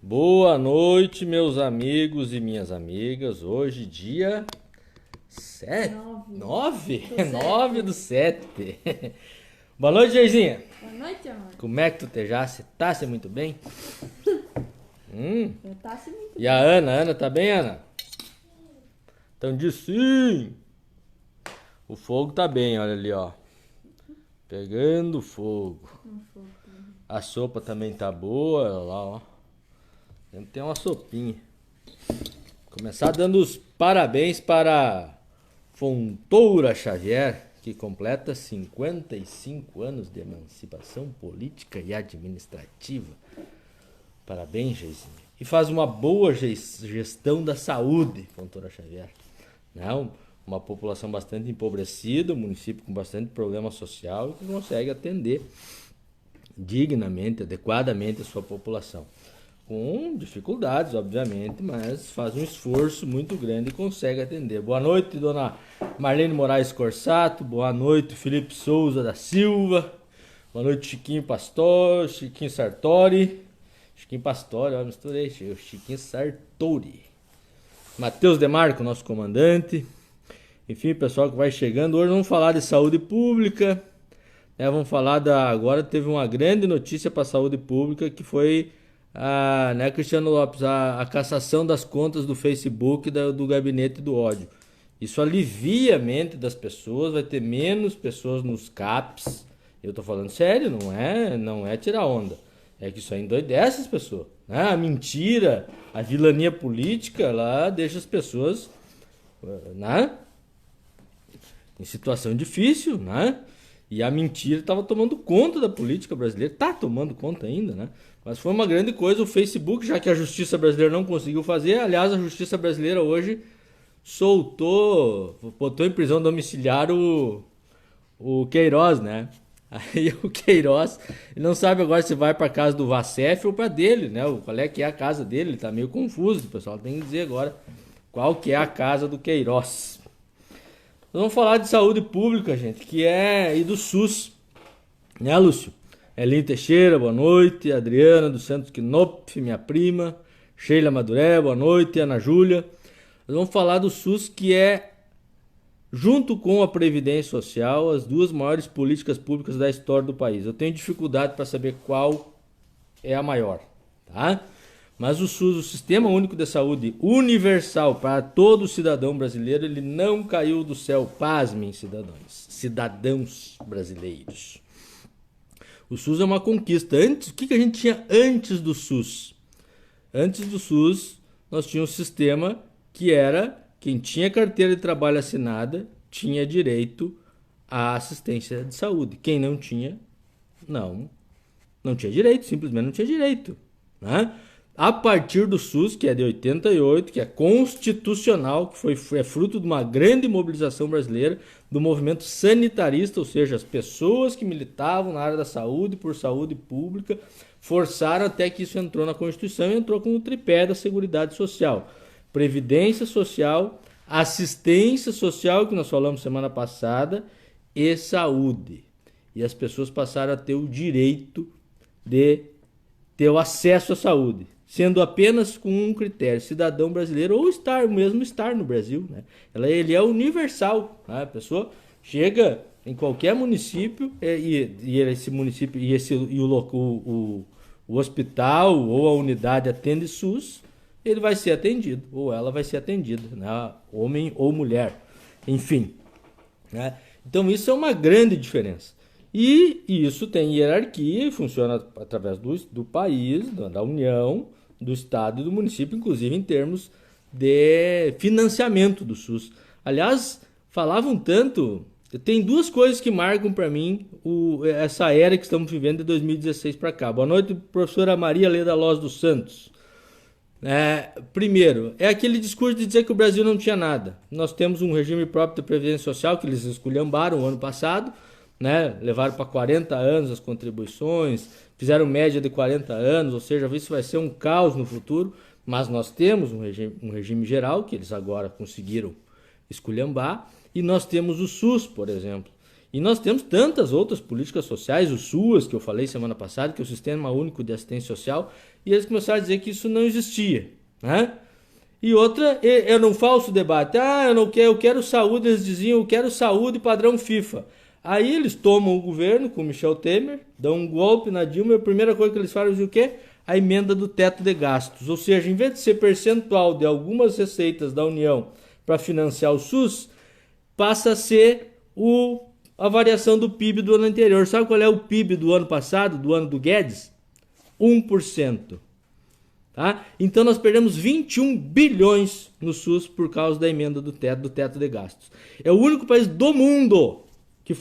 Boa noite, meus amigos e minhas amigas. Hoje, dia 7, 9? 9 do 7. Boa noite, Jeizinha. Boa noite, amor. Como é que tu esteja? Você tá muito bem? Eu tá assim muito E a Ana? Ana, tá bem, Ana? Então diz sim. O fogo tá bem, olha ali, ó. Pegando fogo. A sopa também tá boa, olha lá, ó. Tem uma sopinha. Começar dando os parabéns para Fontoura Xavier, que completa 55 anos de emancipação política e administrativa. Parabéns, Geizinho. E faz uma boa gestão da saúde, Fontoura Xavier. Não, uma população bastante empobrecida, um município com bastante problema social e que consegue atender dignamente, adequadamente a sua população. Com dificuldades, obviamente, mas faz um esforço muito grande e consegue atender. Boa noite, dona Marlene Moraes Corsato. Boa noite, Felipe Souza da Silva. Boa noite, Chiquinho Pastor, Chiquinho Sartori. Chiquinho Pastor, ó, misturei, Chiquinho Sartori. Matheus Demarco, nosso comandante. Enfim, pessoal que vai chegando. Hoje vamos falar de saúde pública. Vamos falar agora teve uma grande notícia para a saúde pública que foi Cristiano Lopes, a cassação das contas do Facebook do gabinete do ódio. Isso alivia a mente das pessoas, vai ter menos pessoas nos CAPs. Eu tô falando sério, não é tirar onda. É que isso aí endoidece as pessoas, né? A mentira, a vilania política, lá deixa as pessoas, né, em situação difícil, né? E a mentira estava tomando conta da política brasileira, está tomando conta ainda, né? Mas foi uma grande coisa o Facebook, já que a justiça brasileira não conseguiu fazer. Aliás, a justiça brasileira hoje botou em prisão domiciliar o Queiroz, né? Aí o Queiroz, ele não sabe agora se vai para casa do Vacef ou para dele, né? Qual é que é a casa dele, ele tá meio confuso, o pessoal tem que dizer agora qual que é a casa do Queiroz. Nós vamos falar de saúde pública, gente, e do SUS, né, Lúcio? Elinho Teixeira, boa noite. Adriana dos Santos Knopf, minha prima. Sheila Maduré, boa noite. Ana Júlia. Nós vamos falar do SUS, que é, junto com a Previdência Social, as duas maiores políticas públicas da história do país. Eu tenho dificuldade para saber qual é a maior, tá? Mas o SUS, o Sistema Único de Saúde universal para todo cidadão brasileiro, ele não caiu do céu. Pasmem, cidadãos brasileiros. O SUS é uma conquista. Antes, o que a gente tinha antes do SUS? Antes do SUS, nós tínhamos um sistema que era quem tinha carteira de trabalho assinada tinha direito à assistência de saúde. Quem não tinha, não tinha direito, simplesmente não tinha direito, né? A partir do SUS, que é de 88, que é constitucional, que é fruto de uma grande mobilização brasileira, do movimento sanitarista, ou seja, as pessoas que militavam na área da saúde, por saúde pública, forçaram até que isso entrou na Constituição e entrou com o tripé da Seguridade Social. Previdência Social, assistência social, que nós falamos semana passada, e saúde. E as pessoas passaram a ter o direito de ter o acesso à saúde, sendo apenas com um critério, cidadão brasileiro ou estar no Brasil, né? Ele é universal, né? A pessoa chega em qualquer município e esse município o hospital ou a unidade atende SUS, ele vai ser atendido ou ela vai ser atendida, né? Homem ou mulher, enfim, né? Então isso é uma grande diferença. E isso tem hierarquia e funciona através do país, da União, do Estado e do município, inclusive em termos de financiamento do SUS. Aliás, falavam tanto... Tem duas coisas que marcam para mim essa era que estamos vivendo de 2016 para cá. Boa noite, professora Maria Leda Loz dos Santos. Primeiro, é aquele discurso de dizer que o Brasil não tinha nada. Nós temos um regime próprio de previdência social que eles esculhambaram o ano passado, né? Levaram para 40 anos as contribuições, fizeram média de 40 anos, ou seja, isso vai ser um caos no futuro, mas nós temos um regime geral, que eles agora conseguiram esculhambar, e nós temos o SUS, por exemplo. E nós temos tantas outras políticas sociais, o SUAS, que eu falei semana passada, que é o Sistema Único de Assistência Social, e eles começaram a dizer que isso não existia, né? E outra, era um falso debate. Ah, eu quero saúde, eles diziam, eu quero saúde padrão FIFA. Aí eles tomam o governo com Michel Temer, dão um golpe na Dilma e a primeira coisa que eles fazem é o quê? A emenda do teto de gastos. Ou seja, em vez de ser percentual de algumas receitas da União para financiar o SUS, passa a ser a variação do PIB do ano anterior. Sabe qual é o PIB do ano passado, do ano do Guedes? 1%. Tá? Então nós perdemos 21 bilhões no SUS por causa da emenda do teto de gastos. É o único país do mundo que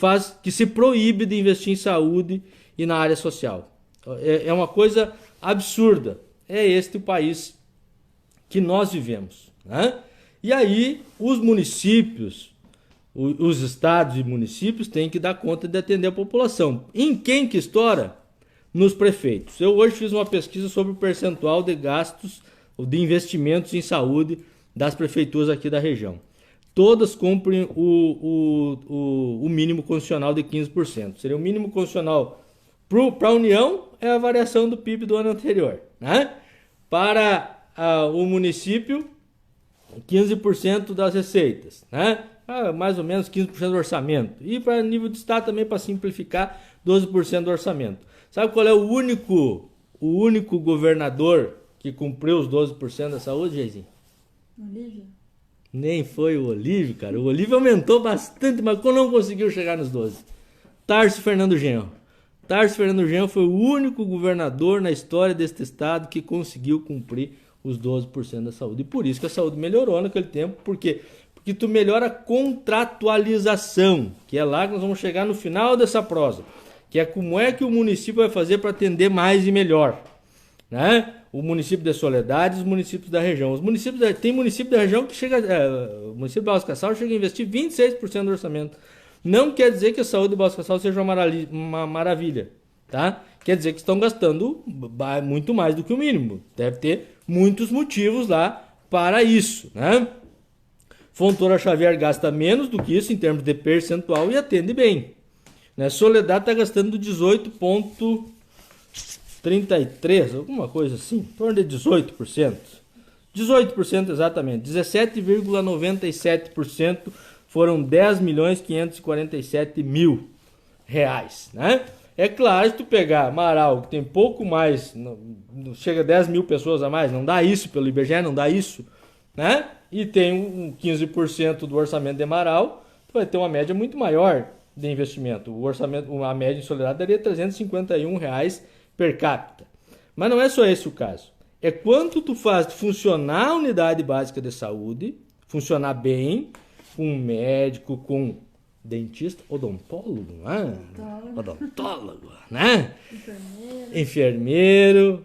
se proíbe de investir em saúde e na área social. É uma coisa absurda. É este o país que nós vivemos, né? E aí os municípios, os estados e municípios têm que dar conta de atender a população. Em quem que estoura? Nos prefeitos. Eu hoje fiz uma pesquisa sobre o percentual de gastos, de investimentos em saúde das prefeituras aqui da região. Todas cumprem o mínimo constitucional de 15%. Seria o mínimo constitucional para a União, é a variação do PIB do ano anterior, né? Para o município, 15% das receitas, né? Mais ou menos 15% do orçamento. E para nível de estado também, para simplificar, 12% do orçamento. Sabe qual é o único governador que cumpriu os 12% da saúde, Geizinho? Olívio? Nem foi o Olívio, cara. O Olívio aumentou bastante, mas não conseguiu chegar nos 12%. Tarso Fernando Genro. Tarso Fernando Genro foi o único governador na história deste estado que conseguiu cumprir os 12% da saúde. E por isso que a saúde melhorou naquele tempo. Por quê? Porque tu melhora a contratualização, que é lá que nós vamos chegar no final dessa prosa. Que é como é que o município vai fazer para atender mais e melhor, né? O município de Soledade e os municípios da região. Tem município da região que chega, o município de Baixo Castelo chega a investir 26% do orçamento. Não quer dizer que a saúde de Baixo Castelo seja uma maravilha, tá? Quer dizer que estão gastando muito mais do que o mínimo. Deve ter muitos motivos lá para isso, né? Fontoura Xavier gasta menos do que isso em termos de percentual e atende bem. Né? Soledade está gastando 18,33%, alguma coisa assim, em torno de 18%. 18% exatamente, 17,97% foram 10.547.000 reais, né? É claro, se tu pegar Marau, que tem pouco mais, chega a 10 mil pessoas a mais, não dá isso pelo IBGE, não dá isso, né? E tem 15% do orçamento de Marau, tu vai ter uma média muito maior de investimento. O orçamento, a média em Soledade daria R$351 per capita. Mas não é só esse o caso. É quanto tu faz de funcionar a unidade básica de saúde, funcionar bem, com um médico, com dentista, odontólogo, né? Odontólogo, né? Enfermeiro,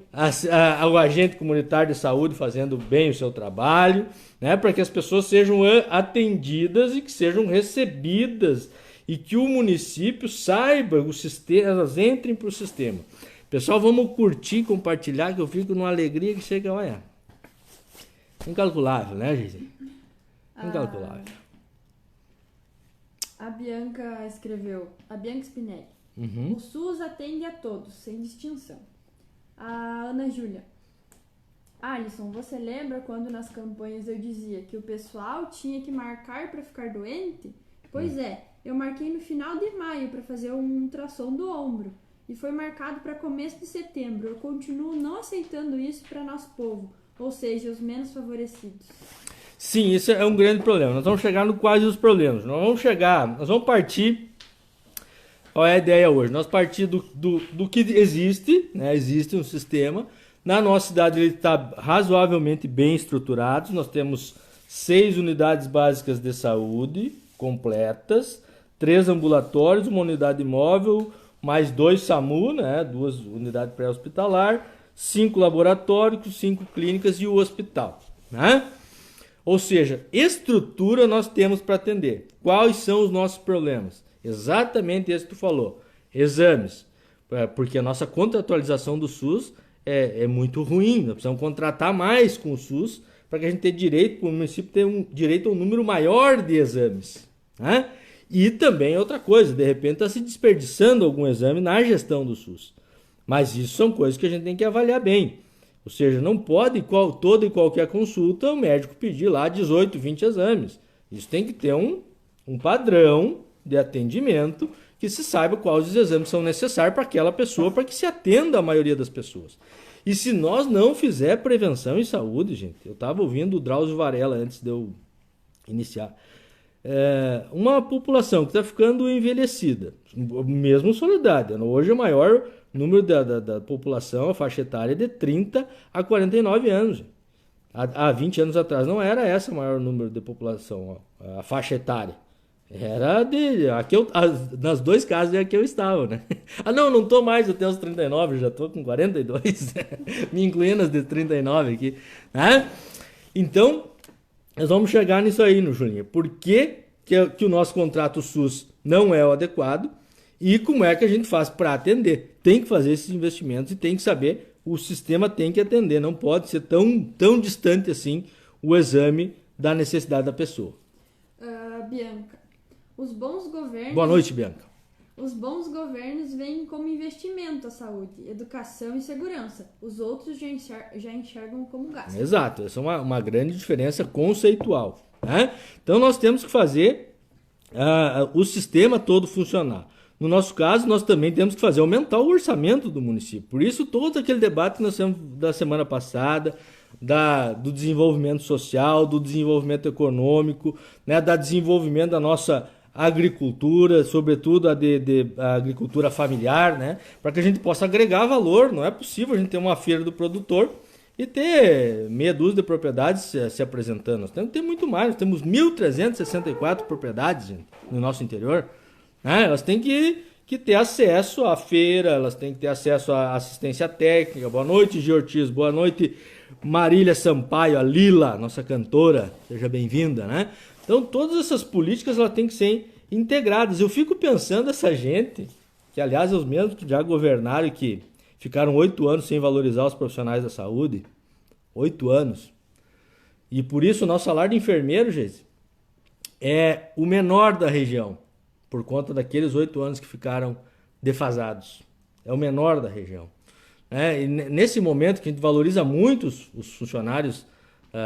o agente comunitário de saúde fazendo bem o seu trabalho, né? Para que as pessoas sejam atendidas e que sejam recebidas e que o município saiba, elas entrem para o sistema. Pessoal, vamos curtir, compartilhar, que eu fico numa alegria que chega, olha, incalculável, né, gente? Incalculável. A Bianca escreveu, a Bianca Spinelli. O SUS atende a todos, sem distinção. A Ana Júlia. Alisson, você lembra quando nas campanhas eu dizia que o pessoal tinha que marcar para ficar doente? Pois é, eu marquei no final de maio para fazer um ultrassom do ombro. E foi marcado para começo de setembro. Eu continuo não aceitando isso para nosso povo, ou seja, os menos favorecidos. Sim, isso é um grande problema. Nós vamos chegar no quais os problemas. Nós vamos partir. Qual é a ideia hoje? Nós partir do que existe, né? Existe um sistema. Na nossa cidade ele está razoavelmente bem estruturado. Nós temos 6 unidades básicas de saúde completas, 3 ambulatórios, uma unidade móvel, mais 2 SAMU, né? 2 unidades pré-hospitalar, 5 laboratórios, 5 clínicas e o hospital, né? Ou seja, estrutura nós temos para atender. Quais são os nossos problemas? Exatamente esse que tu falou. Exames. Porque a nossa contratualização do SUS é muito ruim. Nós precisamos contratar mais com o SUS para que a gente tenha direito, para o município ter direito a um número maior de exames, né? E também outra coisa, de repente está se desperdiçando algum exame na gestão do SUS. Mas isso são coisas que a gente tem que avaliar bem. Ou seja, não pode toda e qualquer consulta o médico pedir lá 18, 20 exames. Isso tem que ter um padrão de atendimento que se saiba quais os exames são necessários para aquela pessoa, para que se atenda a maioria das pessoas. E se nós não fizer prevenção em saúde, gente, eu estava ouvindo o Drauzio Varela antes de eu iniciar, uma população que está ficando envelhecida, mesmo solidariedade. Hoje o maior número da população, a faixa etária, é de 30 a 49 anos. Há 20 anos atrás não era esse o maior número de população, a faixa etária. Era nas dois casos é que eu estava, né? Não estou mais até os 39, já estou com 42, me incluindo as de 39 aqui, né? Então, nós vamos chegar nisso aí, no Julinha. Por que o nosso contrato SUS não é o adequado e como é que a gente faz para atender? Tem que fazer esses investimentos e tem que saber, o sistema tem que atender, não pode ser tão distante assim o exame da necessidade da pessoa. Bianca, os bons governos... Boa noite, Bianca. Os bons governos veem como investimento a saúde, educação e segurança. Os outros já enxergam como gasto. Exato, essa é uma grande diferença conceitual, né? Então nós temos que fazer o sistema todo funcionar. No nosso caso, nós também temos que aumentar o orçamento do município. Por isso, todo aquele debate que nós temos da semana passada, do desenvolvimento social, do desenvolvimento econômico, né, do desenvolvimento da nossa agricultura, sobretudo a agricultura familiar, né, para que a gente possa agregar valor. Não é possível a gente ter uma feira do produtor e ter meia dúzia de propriedades se apresentando. Nós temos que ter muito mais. Nós temos 1.364 propriedades, gente, no nosso interior. Elas têm que ter acesso à feira, elas têm que ter acesso à assistência técnica. Boa noite, Gê Ortiz. Boa noite, Marília Sampaio, a Lila, nossa cantora. Seja bem-vinda, né? Então, todas essas políticas elas têm que ser integradas. Eu fico pensando essa gente, que aliás é os mesmos que já governaram e que ficaram 8 anos sem valorizar os profissionais da saúde. 8 anos. E por isso o nosso salário de enfermeiro, gente, é o menor da região. Por conta daqueles 8 anos que ficaram defasados. É o menor da região. E nesse momento que a gente valoriza muito os funcionários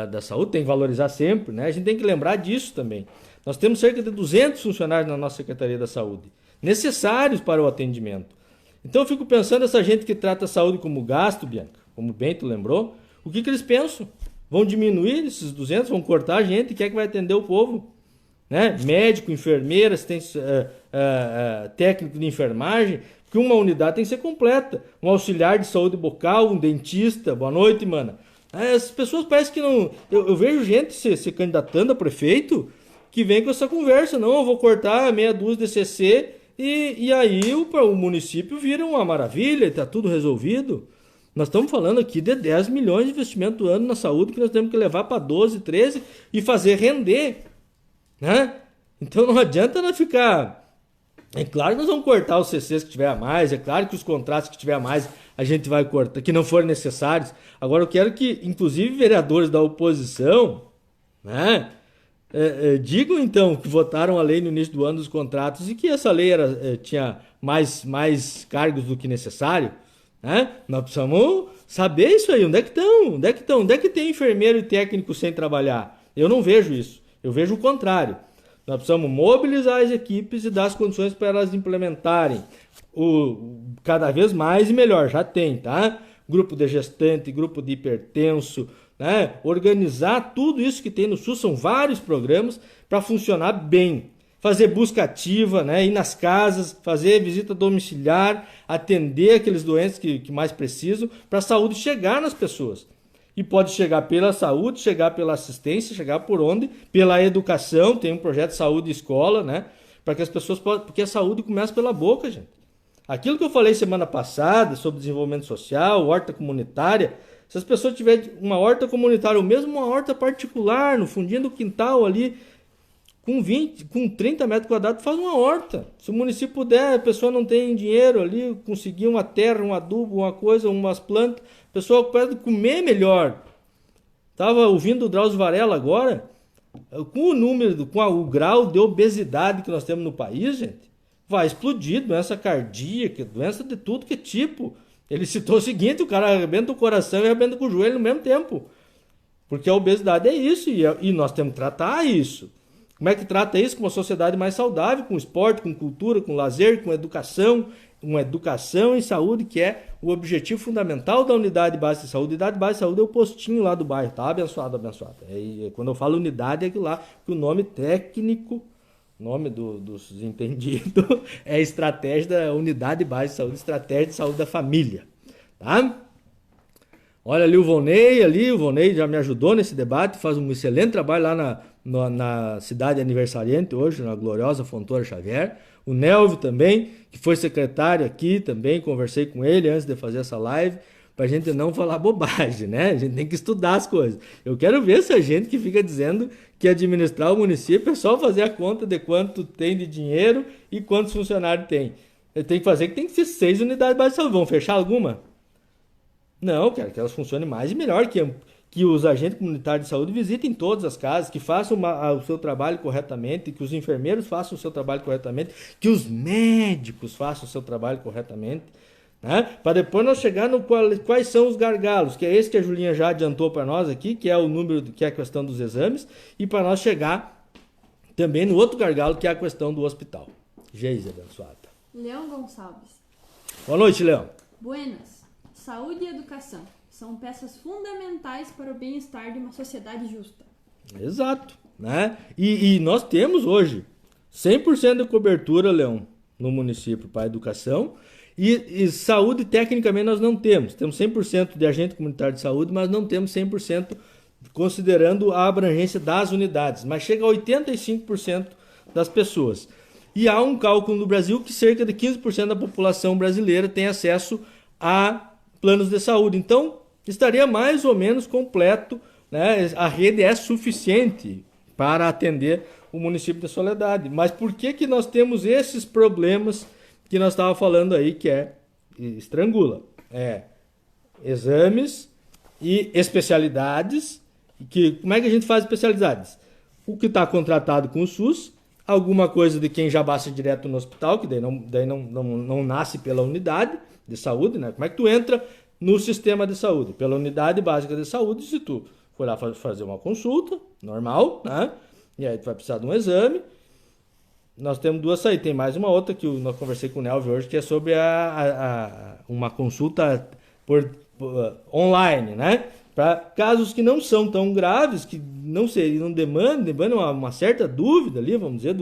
da saúde, tem que valorizar sempre, né? A gente tem que lembrar disso também. Nós temos cerca de 200 funcionários na nossa Secretaria da Saúde, necessários para o atendimento. Então eu fico pensando, essa gente que trata a saúde como gasto, Bianca, como bem tu lembrou, o que eles pensam? Vão diminuir esses 200, vão cortar a gente, quem é que vai atender o povo? Né? Médico, enfermeira, técnico de enfermagem, porque uma unidade tem que ser completa. Um auxiliar de saúde bucal, um dentista. Boa noite, mana. As pessoas parecem que não... Eu vejo gente se candidatando a prefeito que vem com essa conversa. Não, eu vou cortar meia dúzia de CC e aí o município vira uma maravilha e está tudo resolvido. Nós estamos falando aqui de 10 milhões de investimento do ano na saúde que nós temos que levar para 12, 13 e fazer render. Né? Então não adianta nós ficar... É claro que nós vamos cortar os CCs que tiver a mais, é claro que os contratos que tiver a mais a gente vai cortar, que não forem necessários. Agora eu quero que, inclusive, vereadores da oposição, né, digam então que votaram a lei no início do ano dos contratos e que essa lei tinha mais cargos do que necessário. Né? Nós precisamos saber isso aí, onde é que estão? Onde é que tem enfermeiro e técnico sem trabalhar? Eu não vejo isso. Eu vejo o contrário. Nós precisamos mobilizar as equipes e dar as condições para elas implementarem cada vez mais e melhor. Já tem, tá? Grupo de gestante, grupo de hipertenso, né? Organizar tudo isso que tem no SUS, são vários programas para funcionar bem. Fazer busca ativa, né? Ir nas casas, fazer visita domiciliar, atender aqueles doentes que mais precisam, para a saúde chegar nas pessoas. E pode chegar pela saúde, chegar pela assistência, chegar por onde? Pela educação, tem um projeto de saúde e escola, né? Para que as pessoas possam... Porque a saúde começa pela boca, gente. Aquilo que eu falei semana passada sobre desenvolvimento social, horta comunitária, se as pessoas tiverem uma horta comunitária ou mesmo uma horta particular no fundinho do quintal ali, com 30 metros quadrados, faz uma horta. Se o município puder, a pessoa não tem dinheiro ali, conseguir uma terra, um adubo, uma coisa, umas plantas, a pessoa pode comer melhor. Estava ouvindo o Drauzio Varela agora, Com o número, o grau de obesidade que nós temos no país, gente, vai explodir doença cardíaca, doença de tudo que é tipo. Ele citou o seguinte, o cara arrebenta o coração e arrebenta com o joelho no mesmo tempo. Porque a obesidade é isso e nós temos que tratar isso. Como é que trata isso? Com uma sociedade mais saudável, com esporte, com cultura, com lazer, com educação, uma educação em saúde, que é o objetivo fundamental da unidade básica de saúde. Unidade básica de saúde é o postinho lá do bairro, tá? Abençoado, abençoado. Quando eu falo unidade, é aquilo lá, que o nome técnico, nome dos entendidos, é estratégia da unidade básica de saúde, estratégia de saúde da família, tá? Olha ali o Volney já me ajudou nesse debate, faz um excelente trabalho lá na cidade aniversariante hoje, na gloriosa Fontoura Xavier. O Nelvio também, que foi secretário aqui também, conversei com ele antes de fazer essa live, pra gente não falar bobagem, né? A gente tem que estudar as coisas. Eu quero ver essa gente que fica dizendo que administrar o município é só fazer a conta de quanto tem de dinheiro e quantos funcionários tem. Tem que fazer que tem que ser 6 unidades básicas de saúde. Vão fechar alguma? Não, quero que elas funcionem mais e melhor, que os agentes comunitários de saúde visitem todas as casas, que façam o seu trabalho corretamente, que os enfermeiros façam o seu trabalho corretamente, que os médicos façam o seu trabalho corretamente, né? Para depois nós chegar no quais são os gargalos, que é esse que a Julinha já adiantou para nós aqui, que é o número, que é a questão dos exames, e para nós chegar também no outro gargalo, que é a questão do hospital. Geise, abençoada. Leão Gonçalves. Boa noite, Leão. Buenas. Saúde e educação são peças fundamentais para o bem-estar de uma sociedade justa. Exato, né? E nós temos hoje 100% de cobertura, Leão, no município para a educação. E saúde, tecnicamente, nós não temos. Temos 100% de agente comunitário de saúde, mas não temos 100% considerando a abrangência das unidades. Mas chega a 85% das pessoas. E há um cálculo no Brasil que cerca de 15% da população brasileira tem acesso a planos de saúde. Então, estaria mais ou menos completo, né? A rede é suficiente para atender o município de Soledade. Mas por que nós temos esses problemas que nós estávamos falando aí, que estrangula? Exames e especialidades. Como é que a gente faz especialidades? O que está contratado com o SUS, alguma coisa de quem já baixa direto no hospital, que daí não nasce pela unidade de saúde, né? Como é que tu entra no sistema de saúde? Pela unidade básica de saúde, se tu for lá fazer uma consulta, normal, né? E aí tu vai precisar de um exame. Nós temos duas saídas. Tem mais uma outra que eu conversei com o Nelvio hoje, que é sobre uma consulta online, né? Para casos que não são tão graves, que não demandam uma certa dúvida ali, vamos dizer,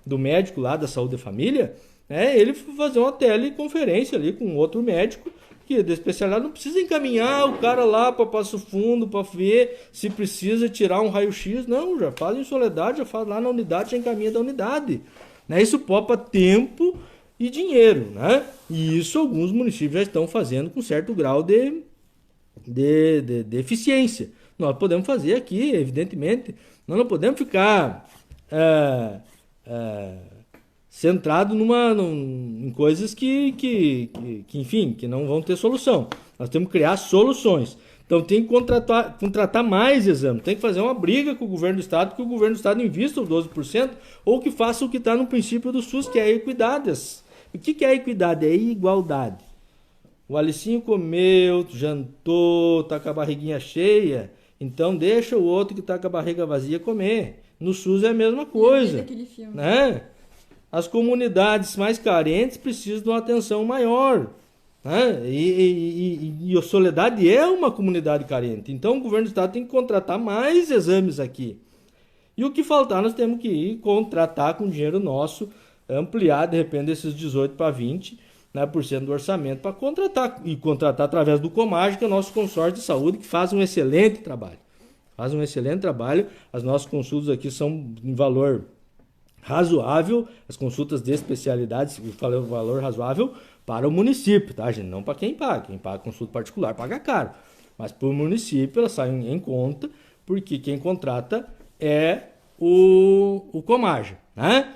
do médico lá da saúde da família, né? Ele fazer uma teleconferência ali com outro médico que é de especialidade, não precisa encaminhar o cara lá para Passo Fundo para ver se precisa tirar um raio-x, não, já faz em Soledade, já faz lá na unidade, já encaminha da unidade, né? Isso poupa tempo e dinheiro, né? E isso alguns municípios já estão fazendo com certo grau de eficiência. Nós podemos fazer aqui, evidentemente, nós não podemos ficar centrado em coisas que, enfim, que não vão ter solução. Nós temos que criar soluções. Então tem que contratar mais exames, tem que fazer uma briga com o governo do estado, que o governo do estado invista os 12%, ou que faça o que está no princípio do SUS, que é a equidade. O que é a equidade? É a igualdade. O Alicinho comeu, jantou, tá com a barriguinha cheia, então deixa o outro que tá com a barriga vazia comer. No SUS é a mesma coisa, né? As comunidades mais carentes precisam de uma atenção maior, né? E a Soledade é uma comunidade carente, então o governo do estado tem que contratar mais exames aqui. E o que faltar nós temos que ir contratar com dinheiro nosso, ampliar de repente desses 18 para 20%, né, por cento do orçamento para contratar, e contratar através do Comage, que é o nosso consórcio de saúde, que faz um excelente trabalho. As nossas consultas aqui são em valor razoável, as consultas de especialidades, eu falei o valor razoável para o município, tá, gente? Não para quem paga. Quem paga consulta particular paga caro. Mas para o município elas saem em conta, porque quem contrata é o Comage, né?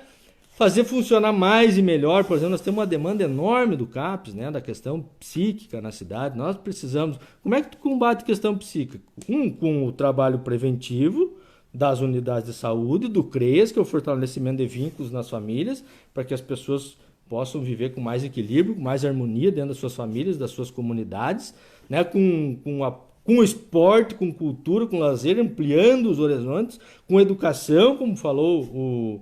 Fazer funcionar mais e melhor, por exemplo, nós temos uma demanda enorme do CAPES, né, da questão psíquica na cidade. Nós precisamos... Como é que tu combate a questão psíquica? Com o trabalho preventivo, das unidades de saúde, do CREAS, que é o fortalecimento de vínculos nas famílias, para que as pessoas possam viver com mais equilíbrio, com mais harmonia dentro das suas famílias, das suas comunidades, né? Com esporte, com cultura, com lazer, ampliando os horizontes, com educação, como falou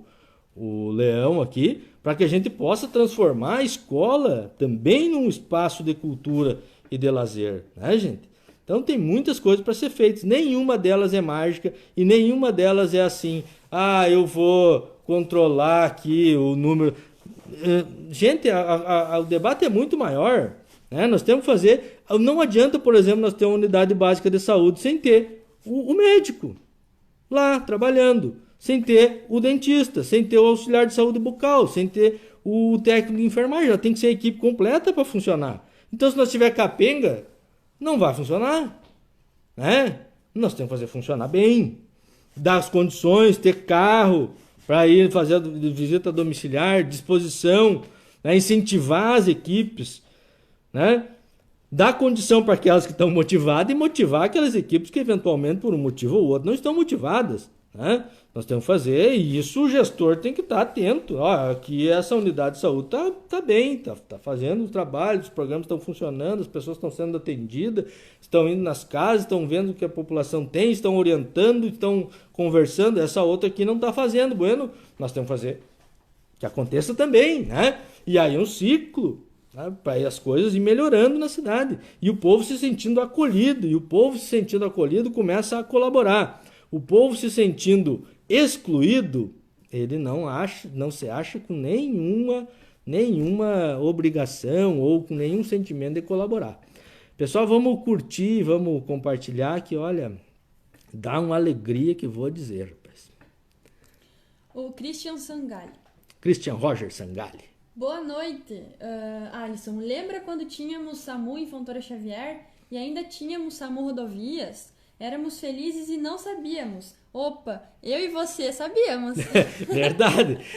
o Leão aqui, para que a gente possa transformar a escola também num espaço de cultura e de lazer, né, gente? Então tem muitas coisas para ser feitas, nenhuma delas é mágica e nenhuma delas é assim, eu vou controlar aqui o número. Gente, o debate é muito maior, né? Nós temos que fazer, não adianta, por exemplo, nós ter uma unidade básica de saúde sem ter o médico lá trabalhando, sem ter o dentista, sem ter o auxiliar de saúde bucal, sem ter o técnico de enfermagem, já tem que ser a equipe completa para funcionar. Então se nós tiver capenga, não vai funcionar, né? Nós temos que fazer funcionar bem, dar as condições, ter carro para ir fazer a visita domiciliar, disposição, né? Incentivar as equipes, né? Dar condição para aquelas que estão motivadas e motivar aquelas equipes que eventualmente por um motivo ou outro não estão motivadas, né? Nós temos que fazer, e isso o gestor tem que estar atento. Aqui essa unidade de saúde tá bem, tá fazendo o trabalho, os programas estão funcionando, as pessoas estão sendo atendidas, estão indo nas casas, estão vendo o que a população tem, estão orientando, estão conversando. Essa outra aqui não está fazendo, bueno, nós temos que fazer que aconteça também, né? E aí um ciclo, né, para as coisas ir melhorando na cidade. E o povo se sentindo acolhido, e o povo se sentindo acolhido começa a colaborar. O povo se sentindo excluído, ele não se acha com nenhuma obrigação ou com nenhum sentimento de colaborar. Pessoal, vamos curtir, vamos compartilhar, que olha, dá uma alegria que vou dizer, rapaz. O Christian Roger Sangali. Boa noite, Alisson. Lembra quando tínhamos SAMU em Fontoura Xavier e ainda tínhamos SAMU rodovias? Éramos felizes e não sabíamos. Opa, eu e você sabíamos.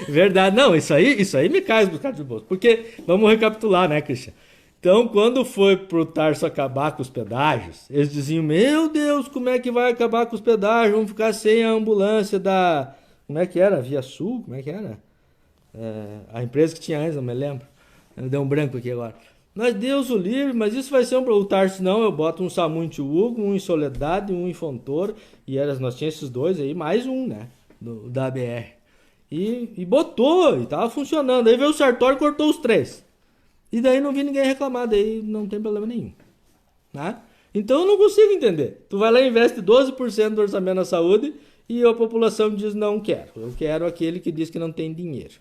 Verdade. Não, isso aí me cai dos caras de bolso. Porque, vamos recapitular, né, Cristian? Então, quando foi pro Tarso acabar com os pedágios, eles diziam, meu Deus, como é que vai acabar com os pedágios? Vamos ficar sem a ambulância da... Como é que era? Via Sul? Como é que era? A empresa que tinha antes, não me lembro. Deu um branco aqui agora. Mas Deus o livre, mas isso vai ser o Tarso, não, eu boto um SAMU em Tiúgo, um em Soledade, um em Fontoura, e nós tínhamos esses dois aí, mais um, né, da BR. E botou, e tava funcionando. Aí veio o Sartori e cortou os 3. E daí não vi ninguém reclamar, daí não tem problema nenhum, né? Então eu não consigo entender. Tu vai lá e investe 12% do orçamento na saúde e a população diz, não quero. Eu quero aquele que diz que não tem dinheiro.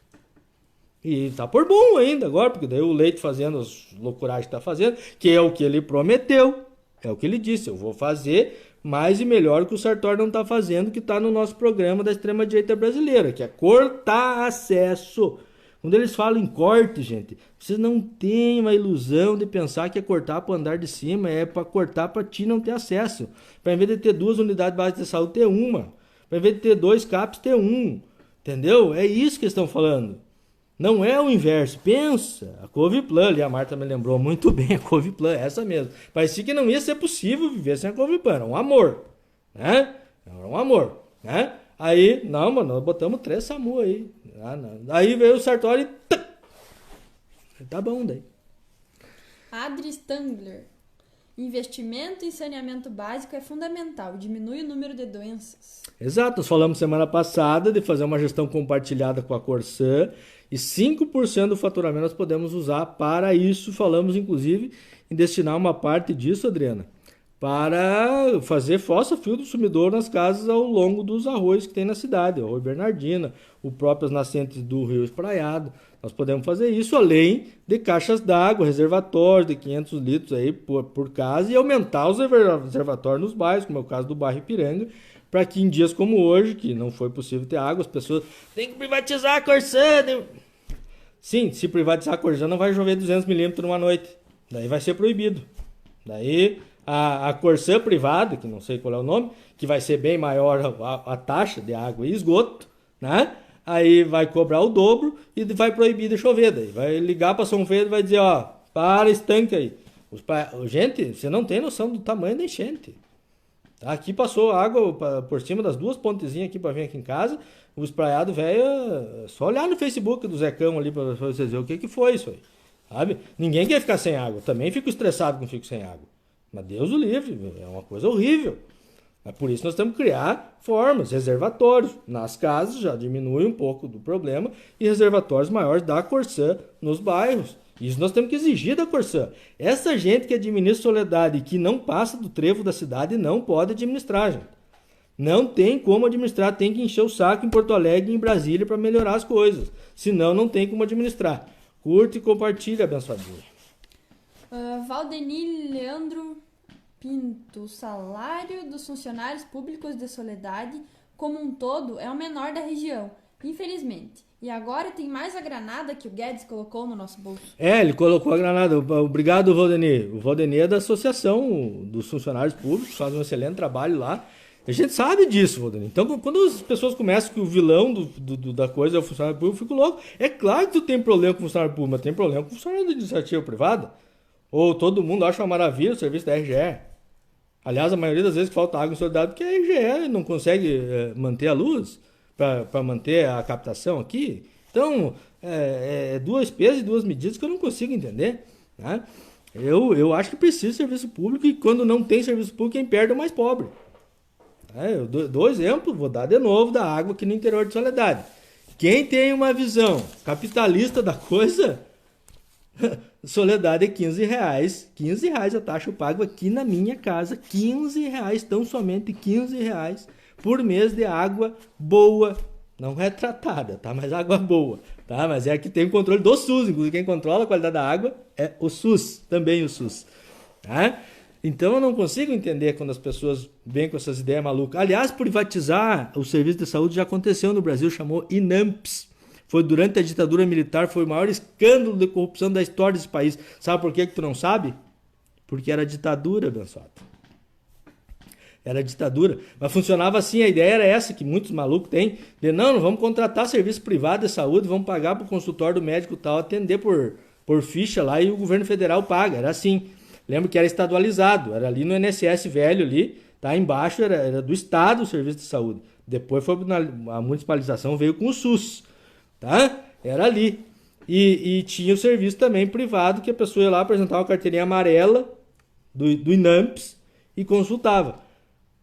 E tá por bom ainda agora, porque daí o Leite fazendo as loucuragens que tá fazendo, que é o que ele prometeu, é o que ele disse, eu vou fazer mais e melhor que o Sartori não tá fazendo, que tá no nosso programa da extrema-direita brasileira, que é cortar acesso. Quando eles falam em corte, gente, vocês não têm uma ilusão de pensar que é cortar para o andar de cima, é para cortar para ti não ter acesso. Para em vez de ter 2 unidades básicas de saúde, ter uma. Para em vez de ter 2 CAPs, ter um. Entendeu? É isso que eles estão falando. Não é o inverso. Pensa, a Coviplan, ali a Marta me lembrou muito bem, a Coviplan, essa mesmo. Parecia que não ia ser possível viver sem a Coviplan, era um amor, né? Era um amor, né? Aí, não, mano, nós botamos 3 SAMU aí. Aí veio o Sartori, tá bom daí. Adri Stangler. Investimento em saneamento básico é fundamental, diminui o número de doenças. Exato, nós falamos semana passada de fazer uma gestão compartilhada com a Corsã e 5% do faturamento nós podemos usar para isso. Falamos, inclusive, em destinar uma parte disso, Adriana, para fazer fossa-fio do sumidor nas casas ao longo dos arroios que tem na cidade, o Arroio Bernardina, o próprio nascentes do Rio Espraiado. Nós podemos fazer isso além de caixas d'água, reservatórios de 500 litros aí por casa e aumentar os reservatórios nos bairros, como é o caso do bairro Ipiranga, para que em dias como hoje, que não foi possível ter água, as pessoas têm que privatizar a Corsã. Sim, se privatizar a Corsã não vai chover 200 milímetros numa noite. Daí vai ser proibido. Daí a Corsã privada, que não sei qual é o nome, que vai ser bem maior a taxa de água e esgoto, né? Aí vai cobrar o dobro e vai proibir de chover. Daí vai ligar para São Pedro e vai dizer, para, estanque aí. Gente, você não tem noção do tamanho da enchente. Tá? Aqui passou água por cima das duas pontezinhas aqui para vir aqui em casa. O espraiado, velho, só olhar no Facebook do Zecão ali para vocês verem o que foi isso aí. Sabe? Ninguém quer ficar sem água. Também fico estressado quando fico sem água. Mas Deus o livre, é uma coisa horrível. Mas por isso nós temos que criar formas, reservatórios. Nas casas já diminui um pouco do problema e reservatórios maiores da Corsã nos bairros. Isso nós temos que exigir da Corsã. Essa gente que administra Soledade e que não passa do trevo da cidade não pode administrar, gente. Não tem como administrar, tem que encher o saco em Porto Alegre e em Brasília para melhorar as coisas. Senão não tem como administrar. Curte e compartilha, abençoadinho. Valdeni Leandro Pinto, o salário dos funcionários públicos de Soledade como um todo é o menor da região, infelizmente. E agora tem mais a granada que o Guedes colocou no nosso bolso. Ele colocou a granada. Obrigado, Valdeni. O Valdeni é da Associação dos Funcionários Públicos, faz um excelente trabalho lá. A gente sabe disso, Valdeni. Então, quando as pessoas começam que o vilão da coisa é o funcionário público, eu fico louco. É claro que tu tem problema com o funcionário público, mas tem problema com o funcionário da iniciativa privada. Ou todo mundo acha uma maravilha o serviço da RGE. Aliás, a maioria das vezes que falta água em Soledade porque a RGE não consegue manter a luz para manter a captação aqui. Então, duas pesos e duas medidas que eu não consigo entender. Né? Eu acho que precisa de serviço público e quando não tem serviço público, quem perde é o mais pobre. Eu dou exemplo, vou dar de novo da água aqui no interior de Soledade. Quem tem uma visão capitalista da coisa, Soledade é R$15. R$15 a taxa eu pago aqui na minha casa. R$15, tão somente R$15 por mês de água boa. Não é tratada, tá? Mas água boa, tá? Mas é que tem o controle do SUS. Inclusive quem controla a qualidade da água é o SUS, também o SUS. Tá? Então eu não consigo entender quando as pessoas vêm com essas ideias malucas. Aliás, privatizar o serviço de saúde já aconteceu no Brasil, chamou INAMPS. Foi durante a ditadura militar, foi o maior escândalo de corrupção da história desse país. Sabe por que tu não sabe? Porque era ditadura, abençoado. Era ditadura. Mas funcionava assim, a ideia era essa, que muitos malucos têm, de não vamos contratar serviço privado de saúde, vamos pagar para o consultório do médico tal, atender por ficha lá e o governo federal paga. Era assim. Lembro que era estadualizado, era ali no INSS velho ali, tá? Embaixo era do Estado o serviço de saúde. Depois a municipalização veio com o SUS, tá? Era ali. E tinha o serviço também privado, que a pessoa ia lá apresentar uma carteirinha amarela do INAMPS e consultava.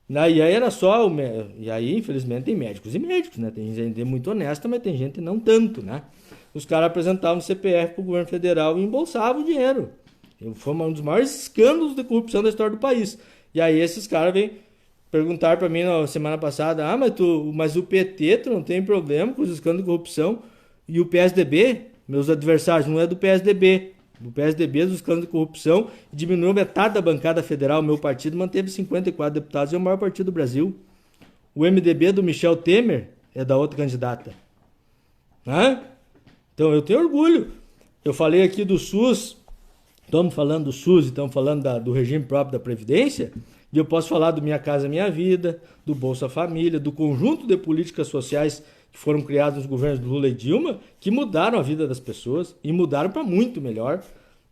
E aí era só e aí, infelizmente, tem médicos e médicos, né? Tem gente muito honesta, mas tem gente não tanto, né? Os caras apresentavam o CPF pro governo federal e embolsavam o dinheiro. Foi um dos maiores escândalos de corrupção da história do país. E aí esses caras vêm perguntar para mim na semana passada, mas o PT, tu não tem problema com os escândalos de corrupção? E o PSDB, meus adversários, não é do PSDB. Do PSDB, dos escândalos de corrupção, diminuiu metade da bancada federal. Meu partido manteve 54 deputados e é o maior partido do Brasil. O MDB do Michel Temer é da outra candidata. Então eu tenho orgulho. Eu falei aqui do SUS. Estamos falando do SUS e estamos falando do regime próprio da Previdência, e eu posso falar do Minha Casa Minha Vida, do Bolsa Família, do conjunto de políticas sociais que foram criadas nos governos do Lula e Dilma, que mudaram a vida das pessoas e mudaram para muito melhor.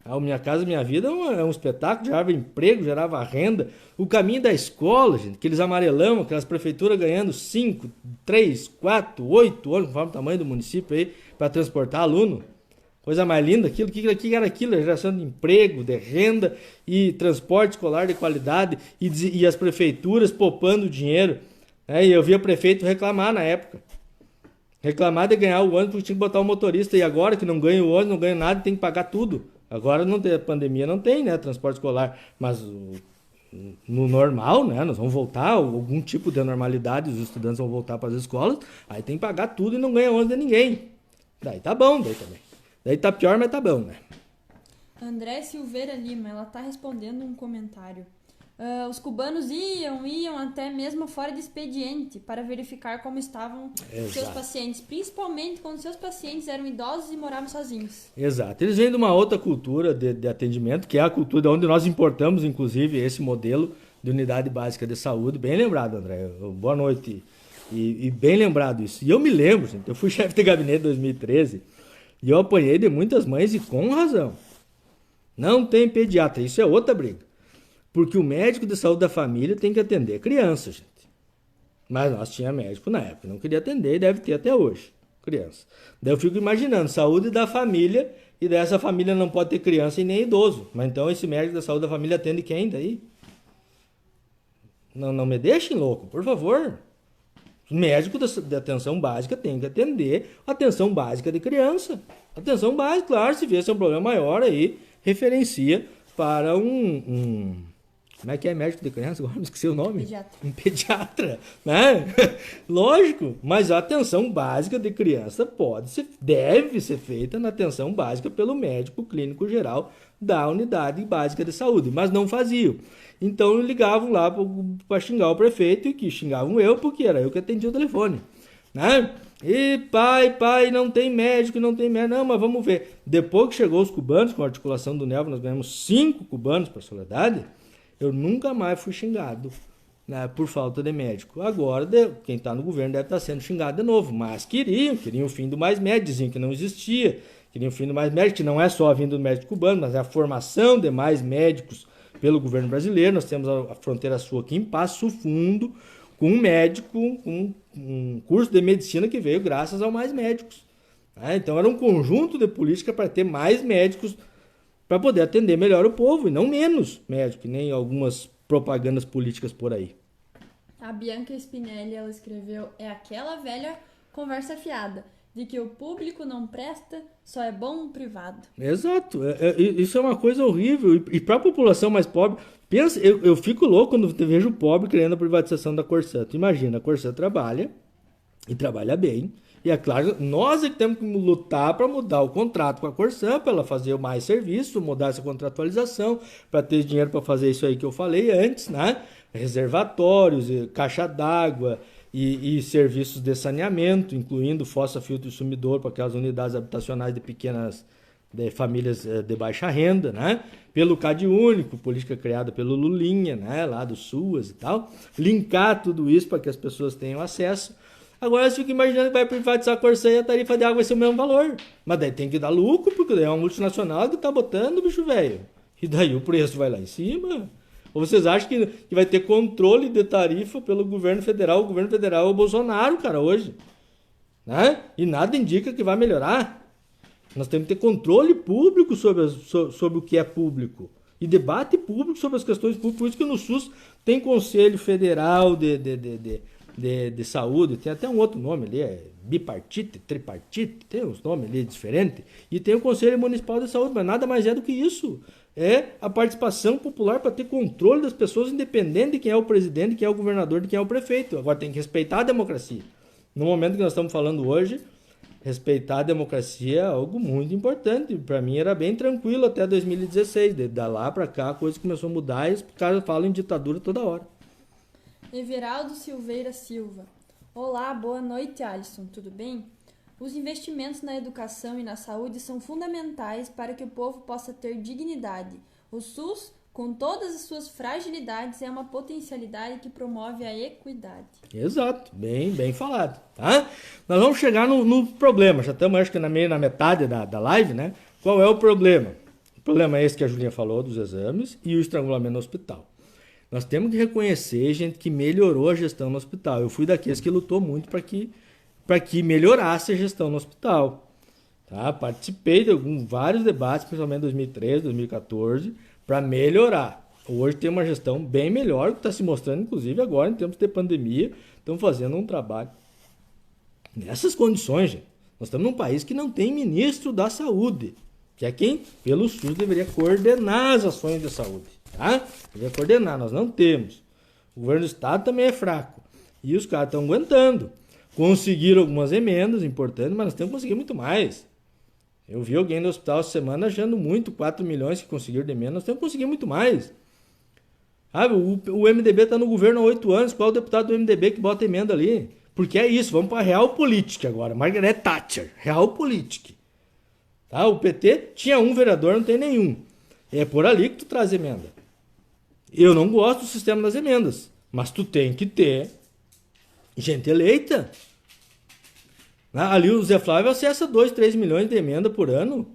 O Minha Casa Minha Vida é um espetáculo, gerava emprego, gerava renda. O caminho da escola, gente, aqueles amarelão, aquelas prefeituras ganhando 5, 3, 4, 8 ônibus, conforme o tamanho do município aí, para transportar aluno. Coisa mais linda, aquilo que era aquilo, geração de emprego, de renda e transporte escolar de qualidade e as prefeituras poupando dinheiro. E eu via prefeito reclamar na época. Reclamar de ganhar o ônibus porque tinha que botar o motorista. E agora que não ganha o ônibus, não ganha nada, tem que pagar tudo. Agora não tem, a pandemia não tem, né, transporte escolar. Mas no normal, né, nós vamos voltar, algum tipo de normalidade, os estudantes vão voltar para as escolas, aí tem que pagar tudo e não ganha ônibus de ninguém. Daí tá bom, daí também. Daí tá pior, mas tá bom, né? André Silveira Lima, ela tá respondendo um comentário. Os cubanos iam até mesmo fora de expediente para verificar como estavam seus pacientes, principalmente quando seus pacientes eram idosos e moravam sozinhos. Exato. Eles vêm de uma outra cultura de atendimento, que é a cultura onde nós importamos, inclusive, esse modelo de unidade básica de saúde. Bem lembrado, André. Boa noite. E bem lembrado isso. E eu me lembro, gente, eu fui chefe de gabinete em 2013 e eu apanhei de muitas mães e com razão. Não tem pediatra, isso é outra briga. Porque o médico de saúde da família tem que atender criança, gente. Mas nós tínhamos médico na época, não queria atender e deve ter até hoje, criança. Daí eu fico imaginando, saúde da família, e dessa família não pode ter criança e nem idoso. Mas então esse médico da saúde da família atende quem daí? Não me deixem louco, por favor. O médico da atenção básica tem que atender a atenção básica de criança. Atenção básica, claro, se viesse um problema maior aí, referencia para como é que é médico de criança? Agora me esqueci o nome. Pediatra. Um pediatra, né? Lógico, mas a atenção básica de criança deve ser feita na atenção básica pelo médico clínico geral da unidade básica de saúde, mas não faziam. Então ligavam lá para xingar o prefeito e que xingavam eu, porque era eu que atendia o telefone, né? E pai, não tem médico, não, mas vamos ver. Depois que chegou os cubanos, com a articulação do Nelva, nós ganhamos 5 cubanos para a Soledade, eu nunca mais fui xingado, né, por falta de médico. Agora, quem está no governo deve estar sendo xingado de novo, mas queriam o fim do Mais Médico, diziam que não existia, queriam o fim do Mais Médico, que não é só a vinda do médico cubano, mas é a formação de mais médicos pelo governo brasileiro. Nós temos a fronteira sul aqui em Passo Fundo, com um médico, com um curso de medicina que veio graças ao Mais Médicos. Então era um conjunto de política para ter mais médicos para poder atender melhor o povo, e não menos médico, que nem algumas propagandas políticas por aí. A Bianca Spinelli, ela escreveu, é aquela velha conversa fiada, de que o público não presta, só é bom o privado. Exato, isso é uma coisa horrível, e para a população mais pobre, pensa, eu fico louco quando vejo o pobre querendo a privatização da Corsã. Tu imagina, a Corsã trabalha, e trabalha bem, e é claro, nós é que temos que lutar para mudar o contrato com a Corsã, para ela fazer mais serviço, mudar essa contratualização, para ter dinheiro para fazer isso aí que eu falei antes, né? Reservatórios, caixa d'água e serviços de saneamento, incluindo fossa, filtro e sumidor para aquelas unidades habitacionais de pequenas famílias de baixa renda, né? Pelo CadÚnico, política criada pelo Lulinha, né? Lá do SUAS e tal. Linkar tudo isso para que as pessoas tenham acesso. Agora você fica imaginando que vai privatizar a Corsã e a tarifa de água vai ser o mesmo valor. Mas daí tem que dar lucro, porque daí é uma multinacional que tá botando, bicho velho. E daí o preço vai lá em cima. Ou vocês acham que vai ter controle de tarifa pelo governo federal? O governo federal é o Bolsonaro, cara, hoje. Né? E nada indica que vai melhorar. Nós temos que ter controle público sobre o que é público. E debate público sobre as questões públicas. Por isso que no SUS tem Conselho Federal de Saúde, tem até um outro nome ali, é bipartite, tripartite, tem uns nomes ali diferentes, e tem o Conselho Municipal de Saúde, mas nada mais é do que isso. É a participação popular para ter controle das pessoas, independente de quem é o presidente, de quem é o governador, de quem é o prefeito. Agora tem que respeitar a democracia. No momento que nós estamos falando hoje, respeitar a democracia é algo muito importante. Para mim era bem tranquilo até 2016, de lá para cá a coisa começou a mudar e os caras falam em ditadura toda hora. Everaldo Silveira Silva. Olá, boa noite, Alisson. Tudo bem? Os investimentos na educação e na saúde são fundamentais para que o povo possa ter dignidade. O SUS, com todas as suas fragilidades, é uma potencialidade que promove a equidade. Exato, bem falado. Tá? Nós vamos chegar no problema. Já estamos, acho que na metade da live, né? Qual é o problema? O problema é esse que a Julinha falou, dos exames e o estrangulamento no hospital. Nós temos que reconhecer, gente, que melhorou a gestão no hospital. Eu fui daqueles que lutou muito para que melhorasse a gestão no hospital. Tá? Participei de vários debates, principalmente em 2013, 2014, para melhorar. Hoje tem uma gestão bem melhor, que está se mostrando, inclusive, agora, em tempos de pandemia. Estamos fazendo um trabalho. Nessas condições, gente, nós estamos num país que não tem ministro da saúde, que é quem, pelo SUS, deveria coordenar as ações de saúde. Tá? Deveria coordenar, nós não temos. O governo do estado também é fraco. E os caras estão aguentando. Conseguiram algumas emendas importantes, mas nós temos que conseguir muito mais. Eu vi alguém no hospital essa semana achando muito, 4 milhões que conseguiram de emenda, nós temos que conseguir muito mais. O MDB está no governo há 8 anos, qual é o deputado do MDB que bota emenda ali? Porque é isso, vamos para a Realpolitik agora, Margaret Thatcher, Realpolitik. Tá? O PT tinha um vereador, não tem nenhum. É por ali que tu traz emenda. Eu não gosto do sistema das emendas, mas tu tem que ter gente eleita. Ali o Zé Flávio acessa 2, 3 milhões de emenda por ano.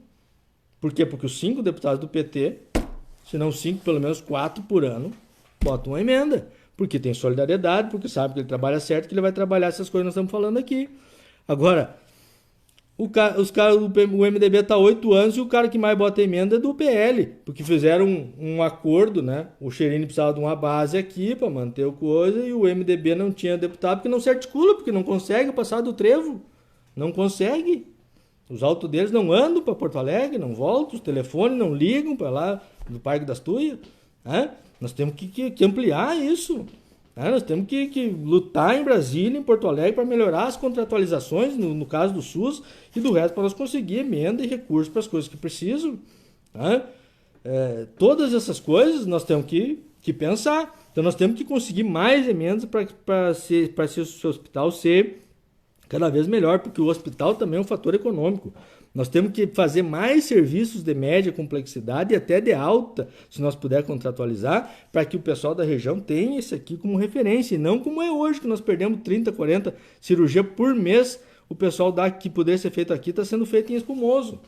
Por quê? Porque os 5 deputados do PT se não 5, pelo menos 4 por ano, botam uma emenda. Porque tem solidariedade, porque sabe que ele trabalha certo, que ele vai trabalhar essas coisas que nós estamos falando aqui. Agora, o MDB está 8 anos e o cara que mais bota emenda é do PL, porque fizeram um acordo, né? O Cherini precisava de uma base aqui para manter o coisa e o MDB não tinha deputado porque não se articula, porque não consegue passar do trevo. Não consegue. Os autos deles não andam para Porto Alegre, não voltam, os telefones não ligam para lá do Parque das Tuias. Né? Nós temos que ampliar isso. Né? Nós temos que lutar em Brasília, em Porto Alegre, para melhorar as contratualizações, no caso do SUS, e do resto para nós conseguir emenda e recursos para as coisas que precisam. Né? Todas essas coisas nós temos que pensar. Então nós temos que conseguir mais emendas para esse hospital ser cada vez melhor, porque o hospital também é um fator econômico. Nós temos que fazer mais serviços de média complexidade e até de alta, se nós puder contratualizar, para que o pessoal da região tenha isso aqui como referência, e não como é hoje, que nós perdemos 30, 40 cirurgias por mês. O pessoal que poderia ser feito aqui está sendo feito em Espumoso.